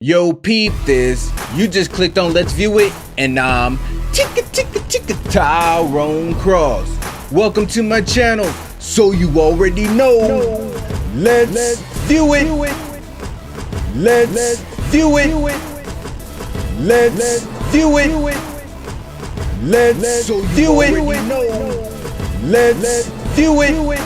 Yo, peep this. You just clicked on Let's View It, and I'm Tyrone Cross. Welcome to my channel, so you already know. Let's view it. Let's view it. Let's view it. Let's view it. Let's view it.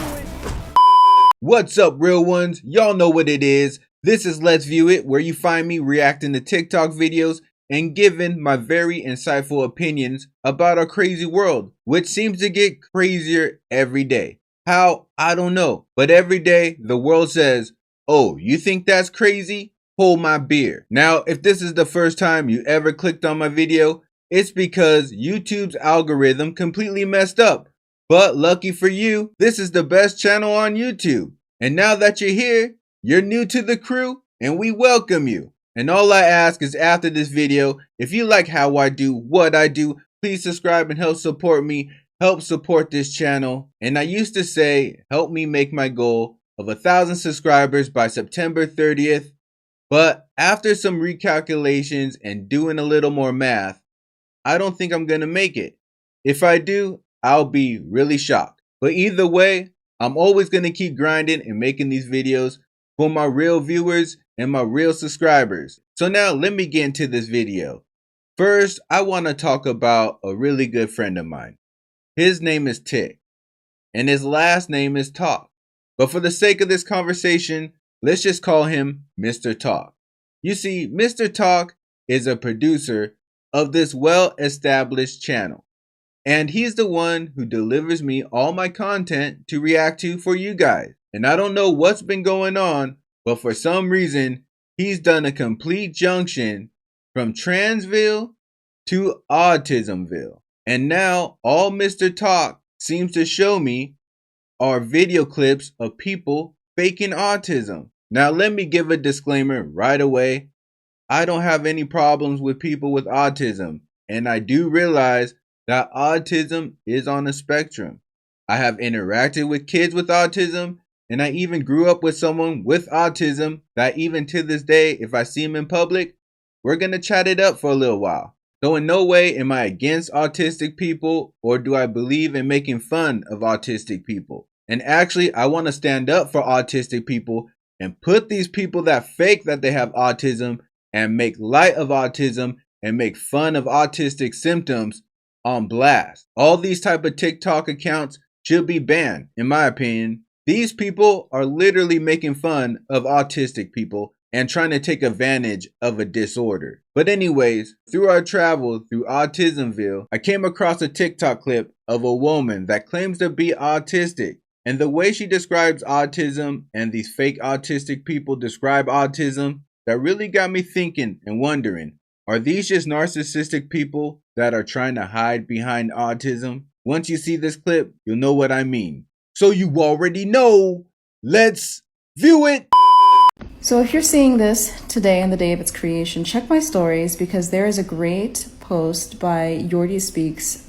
What's up, real ones? Y'all know what it is. This is Let's View It, where you find me reacting to TikTok videos and giving my very insightful opinions about our crazy world, which seems to get crazier every day. How? I don't know. But every day, the world says, "Oh, you think that's crazy? Hold my beer." Now, if this is the first time you ever clicked on my video, it's because YouTube's algorithm completely messed up. But lucky for you, this is the best channel on YouTube. And now that you're here, you're new to the crew, and we welcome you. And all I ask is after this video, if you like how I do what I do, please subscribe and help support me, help support this channel. And I used to say, help me make my goal of 1,000 subscribers by September 30th. But after some recalculations and doing a little more math, I don't think I'm gonna make it. If I do, I'll be really shocked. But either way, I'm always gonna keep grinding and making these videos for my real viewers and my real subscribers. So now let me get into this video. First, I want to talk about a really good friend of mine. His name is Tick, and his last name is Talk. But for the sake of this conversation, let's just call him Mr. Talk. You see, Mr. Talk is a producer of this well-established channel, and he's the one who delivers me all my content to react to for you guys. And I don't know what's been going on, but for some reason, he's done a complete junction from Transville to Autismville. And now all Mr. Talk seems to show me are video clips of people faking autism. Now let me give a disclaimer right away. I don't have any problems with people with autism, and I do realize that autism is on a spectrum. I have interacted with kids with autism, and I even grew up with someone with autism that even to this day, if I see him in public, we're going to chat it up for a little while. So in no way am I against autistic people, or do I believe in making fun of autistic people. And actually, I want to stand up for autistic people and put these people that fake that they have autism and make light of autism and make fun of autistic symptoms on blast. All these type of TikTok accounts should be banned, in my opinion. These people are literally making fun of autistic people and trying to take advantage of a disorder. But anyways, through our travel through Autismville, I came across a TikTok clip of a woman that claims to be autistic. And the way she describes autism and these fake autistic people describe autism, that really got me thinking and wondering, are these just narcissistic people that are trying to hide behind autism? Once you see this clip, you'll know what I mean. So you already know. Let's view it. So if you're seeing this today on the day of its creation, check my stories because there is a great post by Yordi Speaks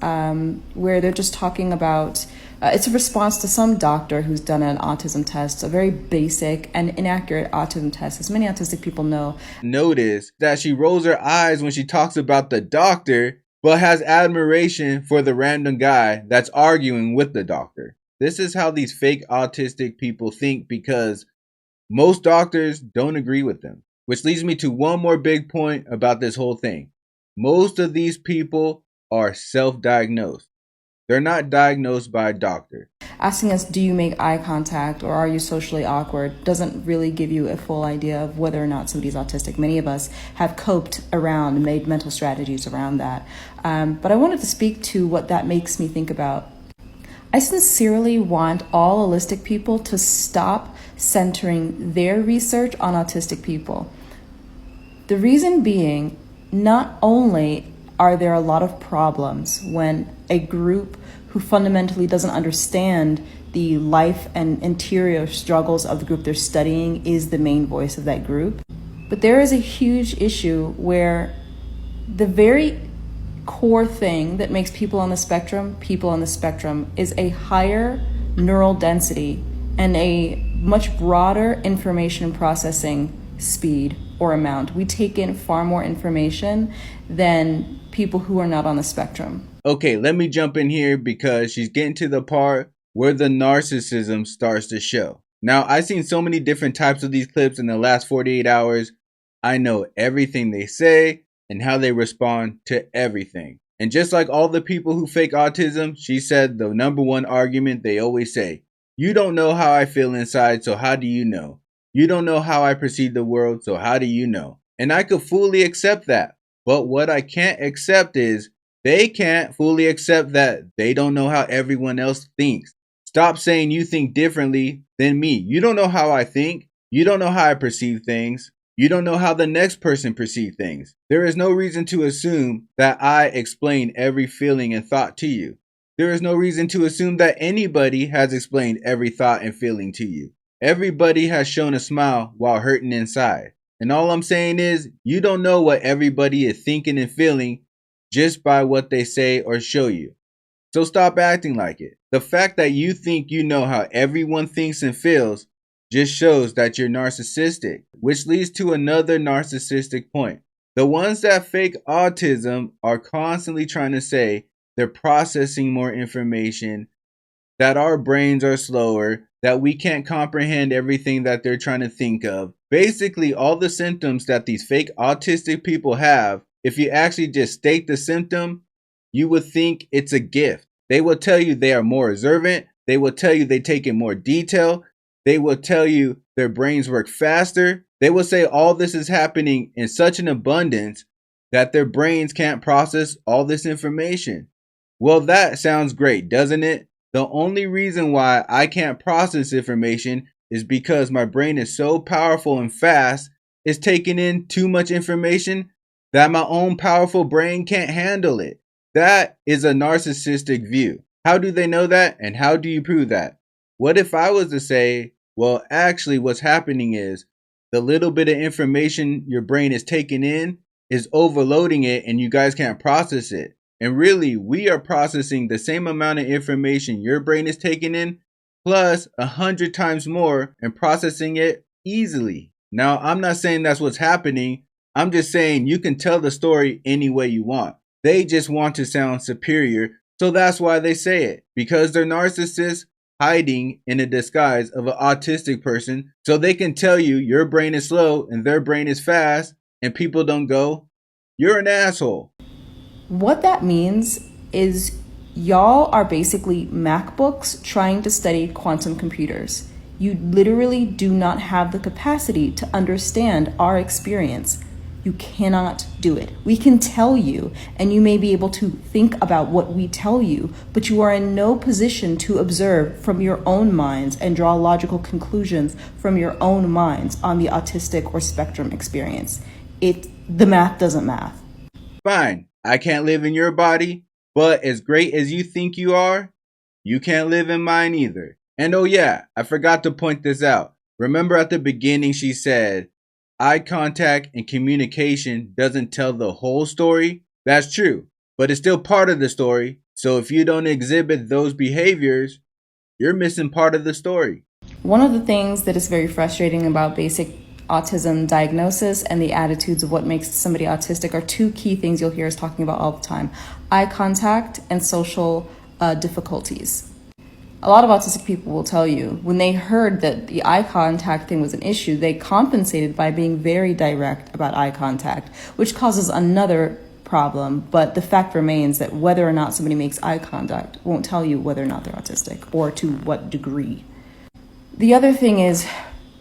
where they're just talking about, it's a response to some doctor who's done an autism test, a very basic and inaccurate autism test, as many autistic people know. Notice that she rolls her eyes when she talks about the doctor, but has admiration for the random guy that's arguing with the doctor. This is how these fake autistic people think because most doctors don't agree with them. Which leads me to one more big point about this whole thing. Most of these people are self-diagnosed. They're not diagnosed by a doctor. Asking us, do you make eye contact or are you socially awkward, doesn't really give you a full idea of whether or not somebody's autistic. Many of us have coped around and made mental strategies around that. But I wanted to speak to what that makes me think about. I sincerely want all holistic people to stop centering their research on autistic people. The reason being, not only are there a lot of problems when a group who fundamentally doesn't understand the life and interior struggles of the group they're studying is the main voice of that group, but there is a huge issue where the very core thing that makes people on the spectrum is a higher neural density and a much broader information processing speed or amount. We take in far more information than people who are not on the spectrum. Okay, let me jump in here because she's getting to the part where the narcissism starts to show. Now, I've seen so many different types of these clips in the last 48 hours. I know everything they say and how they respond to everything. And just like all the people who fake autism, she said the number one argument they always say, you don't know how I feel inside, so how do you know? You don't know how I perceive the world, so how do you know? And I could fully accept that. But what I can't accept is they can't fully accept that they don't know how everyone else thinks. Stop saying you think differently than me. You don't know how I think. You don't know how I perceive things. You don't know how the next person perceives things. There is no reason to assume that I explain every feeling and thought to you. There is no reason to assume that anybody has explained every thought and feeling to you. Everybody has shown a smile while hurting inside. And all I'm saying is, you don't know what everybody is thinking and feeling just by what they say or show you. So stop acting like it. The fact that you think you know how everyone thinks and feels just shows that you're narcissistic, which leads to another narcissistic point. The ones that fake autism are constantly trying to say they're processing more information, that our brains are slower, that we can't comprehend everything that they're trying to think of. Basically, all the symptoms that these fake autistic people have, if you actually just state the symptom, you would think it's a gift. They will tell you they are more observant. They will tell you they take in more detail. They will tell you their brains work faster. They will say all this is happening in such an abundance that their brains can't process all this information. Well, that sounds great, doesn't it? The only reason why I can't process information is because my brain is so powerful and fast, it's taking in too much information that my own powerful brain can't handle it. That is a narcissistic view. How do they know that? And how do you prove that? What if I was to say, well, actually what's happening is the little bit of information your brain is taking in is overloading it and you guys can't process it. And really, we are processing the same amount of information your brain is taking in, plus 100 times more and processing it easily. Now, I'm not saying that's what's happening. I'm just saying you can tell the story any way you want. They just want to sound superior, so that's why they say it. Because they're narcissists hiding in a disguise of an autistic person, so they can tell you your brain is slow and their brain is fast, and people don't go, you're an asshole. What that means is y'all are basically MacBooks trying to study quantum computers. You literally do not have the capacity to understand our experience. You cannot do it. We can tell you, and you may be able to think about what we tell you, but you are in no position to observe from your own minds and draw logical conclusions from your own minds on the autistic or spectrum experience. The math doesn't math. Fine, I can't live in your body, but as great as you think you are, you can't live in mine either. And oh yeah, I forgot to point this out. Remember at the beginning she said, eye contact and communication doesn't tell the whole story? That's true, but it's still part of the story. So if you don't exhibit those behaviors, you're missing part of the story. One of the things that is very frustrating about basic autism diagnosis and the attitudes of what makes somebody autistic are two key things you'll hear us talking about all the time: eye contact and social difficulties. A lot of autistic people will tell you when they heard that the eye contact thing was an issue, they compensated by being very direct about eye contact, which causes another problem. But the fact remains that whether or not somebody makes eye contact won't tell you whether or not they're autistic or to what degree. The other thing is,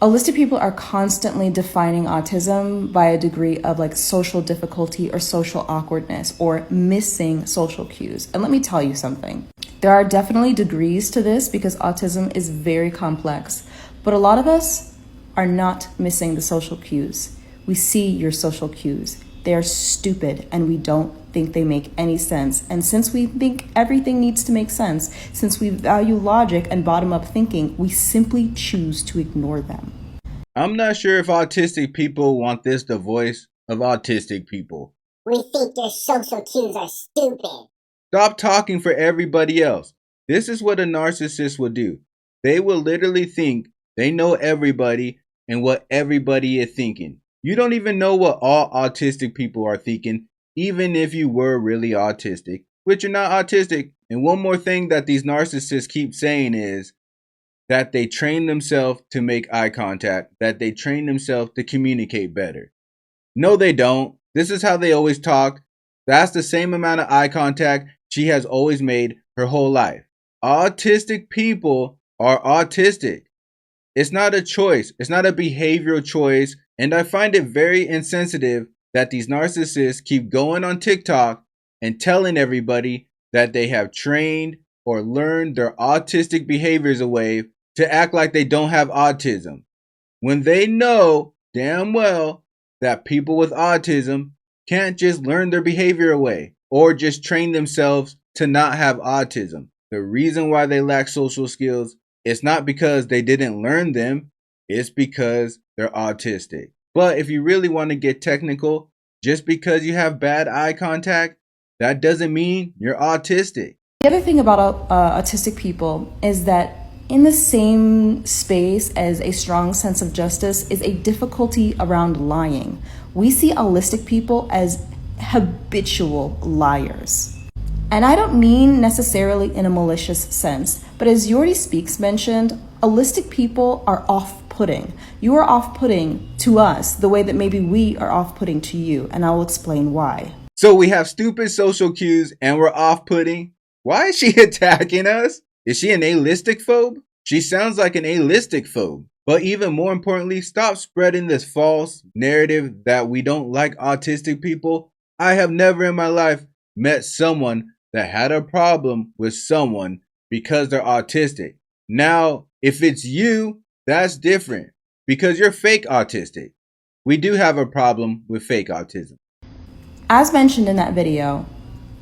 autistic people are constantly defining autism by a degree of like social difficulty or social awkwardness or missing social cues. And let me tell you something. There are definitely degrees to this because autism is very complex, but a lot of us are not missing the social cues. We see your social cues. They are stupid and we don't think they make any sense. And since we think everything needs to make sense, since we value logic and bottom-up thinking, we simply choose to ignore them. I'm not sure if autistic people want this the voice of autistic people. We think your social cues are stupid. Stop talking for everybody else. This is what a narcissist will do. They will literally think they know everybody and what everybody is thinking. You don't even know what all autistic people are thinking, even if you were really autistic, which you're not autistic. And one more thing that these narcissists keep saying is that they train themselves to make eye contact, that they train themselves to communicate better. No, they don't. This is how they always talk. That's the same amount of eye contact she has always made her whole life. Autistic people are autistic. It's not a choice. It's not a behavioral choice. And I find it very insensitive that these narcissists keep going on TikTok and telling everybody that they have trained or learned their autistic behaviors away to act like they don't have autism, when they know damn well that people with autism can't just learn their behavior away or just train themselves to not have autism. The reason why they lack social skills, it's not because they didn't learn them, it's because they're autistic. But if you really want to get technical, just because you have bad eye contact, that doesn't mean you're autistic. The other thing about autistic people is that in the same space as a strong sense of justice is a difficulty around lying. We see autistic people as habitual liars. And I don't mean necessarily in a malicious sense, but as Yordi Speaks mentioned, autistic people are off-putting. You are off-putting to us the way that maybe we are off-putting to you, and I'll explain why. So we have stupid social cues and we're off-putting? Why is she attacking us? Is she an allistic phobe? She sounds like an allistic phobe. But even more importantly, stop spreading this false narrative that we don't like autistic people. I have never in my life met someone that had a problem with someone because they're autistic. Now, if it's you, that's different because you're fake autistic. We do have a problem with fake autism. As mentioned in that video,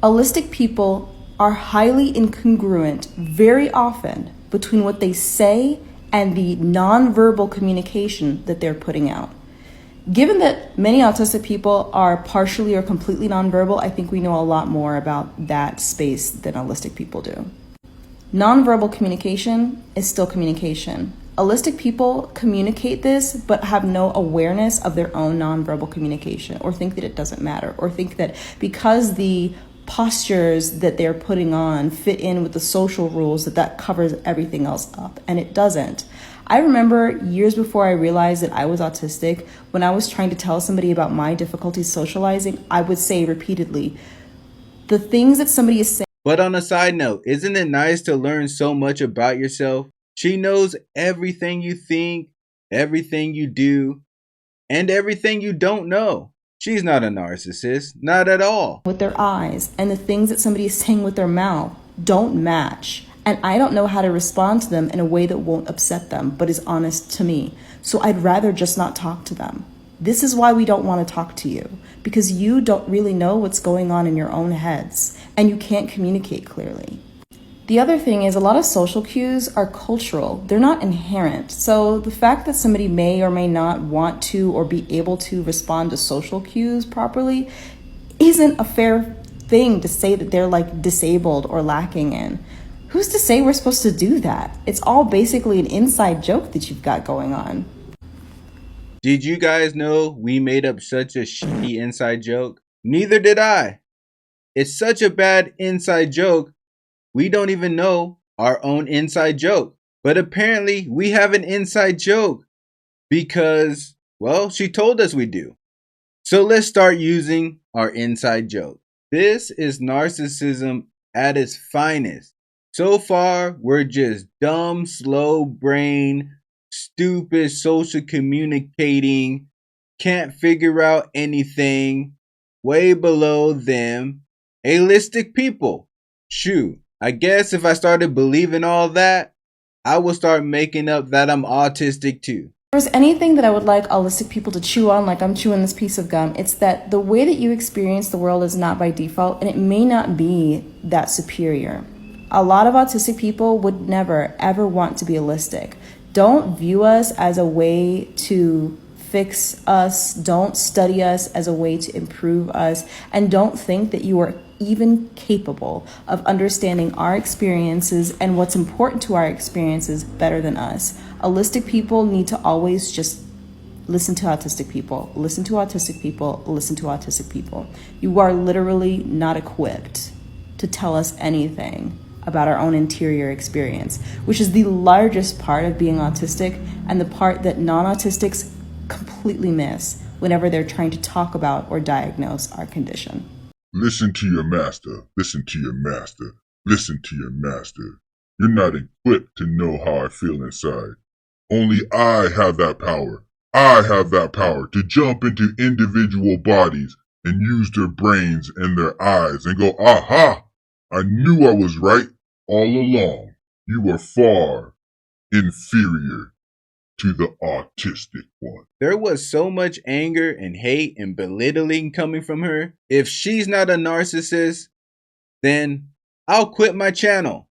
autistic people are highly incongruent very often between what they say and the nonverbal communication that they're putting out. Given that many autistic people are partially or completely nonverbal, I think we know a lot more about that space than autistic people do. Nonverbal communication is still communication. Autistic people communicate this but have no awareness of their own nonverbal communication, or think that it doesn't matter, or think that because the postures that they're putting on fit in with the social rules that covers everything else up, and it doesn't. I remember years before I realized that I was autistic, when I was trying to tell somebody about my difficulties socializing, I would say repeatedly, the things that somebody is saying. But on a side note, isn't it nice to learn so much about yourself? She knows everything you think, everything you do, and everything you don't know. She's not a narcissist, not at all. With their eyes and the things that somebody is saying with their mouth don't match. And I don't know how to respond to them in a way that won't upset them, but is honest to me. So I'd rather just not talk to them. This is why we don't want to talk to you, because you don't really know what's going on in your own heads, and you can't communicate clearly. The other thing is a lot of social cues are cultural. They're not inherent. So the fact that somebody may or may not want to or be able to respond to social cues properly isn't a fair thing to say that they're like disabled or lacking in. Who's to say we're supposed to do that? It's all basically an inside joke that you've got going on. Did you guys know we made up such a shitty inside joke? Neither did I. It's such a bad inside joke, we don't even know our own inside joke. But apparently we have an inside joke because, well, she told us we do. So let's start using our inside joke. This is narcissism at its finest. So far, we're just dumb, slow brain, stupid, social communicating, can't figure out anything, way below them, allistic people. Shoot, I guess if I started believing all that, I would start making up that I'm autistic too. If there's anything that I would like autistic people to chew on like I'm chewing this piece of gum, it's that the way that you experience the world is not by default, and it may not be that superior. A lot of autistic people would never, ever want to be allistic. Don't view us as a way to fix us. Don't study us as a way to improve us. And don't think that you are even capable of understanding our experiences and what's important to our experiences better than us. Allistic people need to always just listen to autistic people, listen to autistic people, listen to autistic people. You are literally not equipped to tell us anything about our own interior experience, which is the largest part of being autistic and the part that non-autistics completely miss whenever they're trying to talk about or diagnose our condition. Listen to your master. Listen to your master. Listen to your master. You're not equipped to know how I feel inside. Only I have that power. I have that power to jump into individual bodies and use their brains and their eyes and go, aha! I knew I was right all along. You are far inferior to the autistic one. There was so much anger and hate and belittling coming from her. If she's not a narcissist, then I'll quit my channel.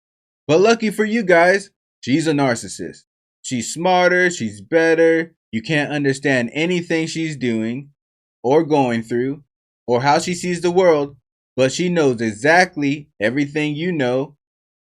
But lucky for you guys, she's a narcissist. She's smarter, she's better. You can't understand anything she's doing or going through or how she sees the world, but she knows exactly everything you know,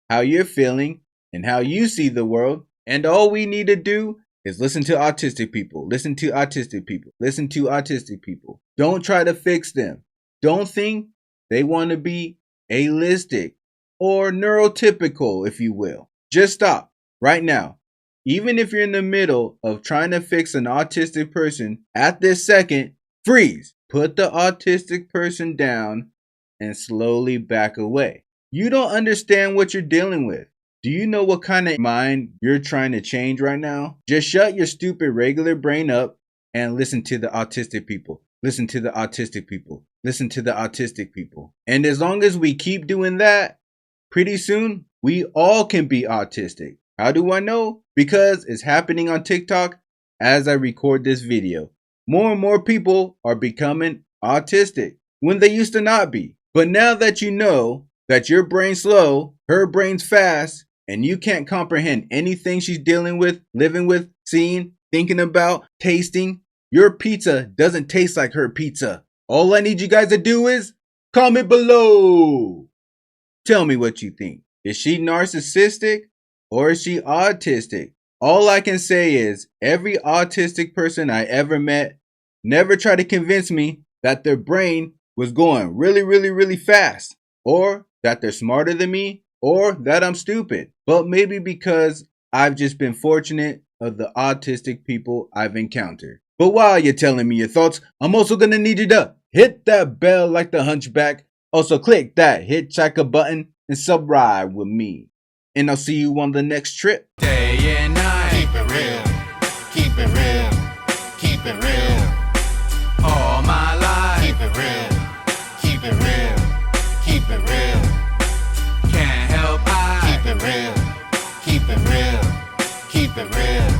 how you're feeling, and how you see the world. And all we need to do is listen to autistic people, listen to autistic people, listen to autistic people. Don't try to fix them. Don't think they want to be allistic or neurotypical, if you will. Just stop right now. Even if you're in the middle of trying to fix an autistic person at this second, freeze. Put the autistic person down and slowly back away. You don't understand what you're dealing with. Do you know what kind of mind you're trying to change right now? Just shut your stupid regular brain up and listen to the autistic people. Listen to the autistic people. Listen to the autistic people. And as long as we keep doing that, pretty soon we all can be autistic. How do I know? Because it's happening on TikTok as I record this video. More and more people are becoming autistic when they used to not be. But now that you know that your brain's slow, her brain's fast, and you can't comprehend anything she's dealing with, living with, seeing, thinking about, tasting, your pizza doesn't taste like her pizza. All I need you guys to do is comment below. Tell me what you think. Is she narcissistic or is she autistic? All I can say is every autistic person I ever met never tried to convince me that their brain was going really fast, or that they're smarter than me, or that I'm stupid. But maybe because I've just been fortunate of the autistic people I've encountered. But while you're telling me your thoughts, I'm also gonna need you to hit that bell like the hunchback. Also click that hitchhiker button and subscribe with me. And I'll see you on the next trip. Day and night. Keep it real. Keep it real. Keep it real. All my life. Keep it real. Keep it real. Keep it real. Can't help I. Keep it real. Keep it real. Keep it real.